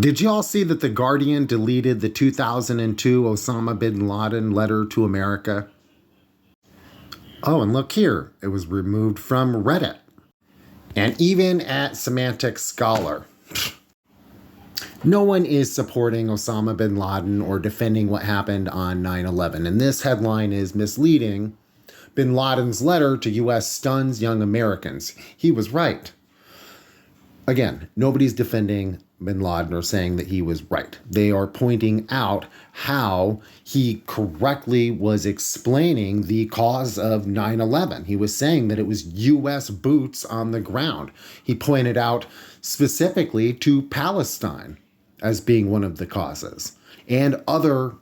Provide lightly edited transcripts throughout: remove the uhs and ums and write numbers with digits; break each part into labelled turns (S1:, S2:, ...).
S1: Did you all see that the Guardian deleted the 2002 Osama bin Laden letter to America? Oh, and look here, it was removed from Reddit. And even at Semantic Scholar. No one is supporting Osama bin Laden or defending what happened on 9/11. And this headline is misleading. Bin Laden's letter to U.S. stuns young Americans. He was right. Again, nobody's defending bin Laden or saying that he was right. They are pointing out how he correctly was explaining the cause of 9/11. He was saying that it was U.S. boots on the ground. He pointed out specifically to Palestine as being one of the causes, and other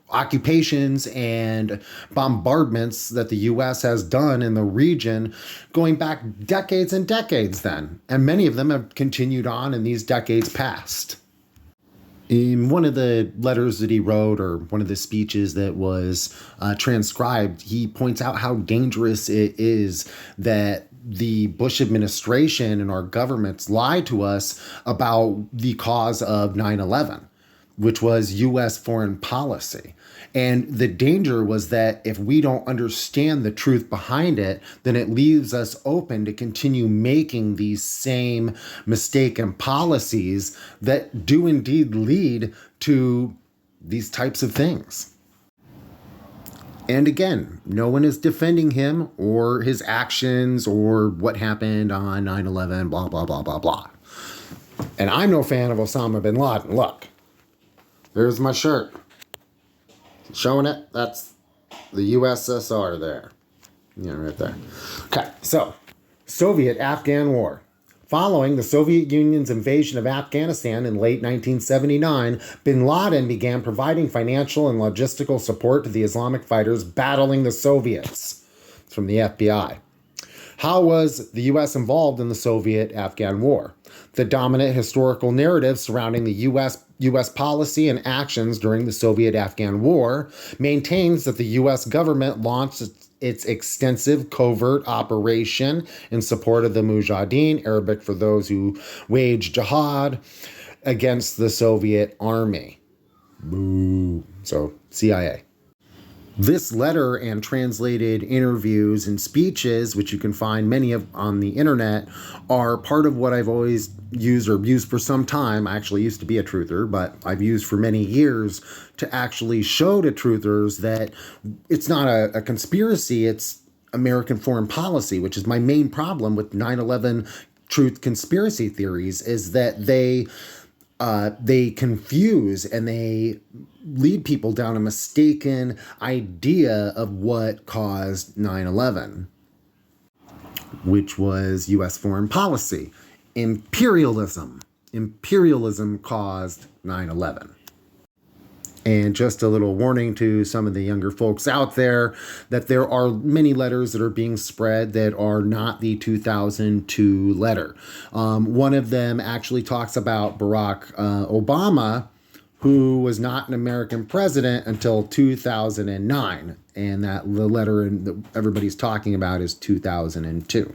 S1: occupations and bombardments that the U.S. has done in the region going back decades and decades then. And many of them have continued on in these decades past. In one of the letters that he wrote, or one of the speeches that was transcribed, he points out how dangerous it is that the Bush administration and our governments lied to us about the cause of 9/11, which was U.S. foreign policy. And the danger was that if we don't understand the truth behind it, then it leaves us open to continue making these same mistaken policies that do indeed lead to these types of things. And again, no one is defending him or his actions or what happened on 9/11, blah, blah, blah, blah, blah. And I'm no fan of Osama bin Laden. Look. There's my shirt. Showing it? That's the USSR there. Yeah, right there. Okay, so Soviet-Afghan War. Following the Soviet Union's invasion of Afghanistan in late 1979, bin Laden began providing financial and logistical support to the Islamic fighters battling the Soviets. It's from the FBI. How was the U.S. involved in the Soviet-Afghan War? The dominant historical narrative surrounding the U.S. policy and actions during the Soviet-Afghan War maintains that the U.S. government launched its extensive covert operation in support of the Mujahideen, Arabic for those who wage jihad, against the Soviet army. Boo. So, CIA. This letter and translated interviews and speeches, which you can find many of on the internet, are part of what I've always used or used for some time. I actually used to be a truther, but I've used for many years to actually show to truthers that it's not a conspiracy, it's American foreign policy, which is my main problem with 9/11 truth conspiracy theories, is that they confuse and they lead people down a mistaken idea of what caused 9/11, which was U.S. foreign policy. Imperialism. Imperialism caused 9/11. And just a little warning to some of the younger folks out there that there are many letters that are being spread that are not the 2002 letter. One of them actually talks about Barack Obama, who was not an American president until 2009. And that the letter that everybody's talking about is 2002.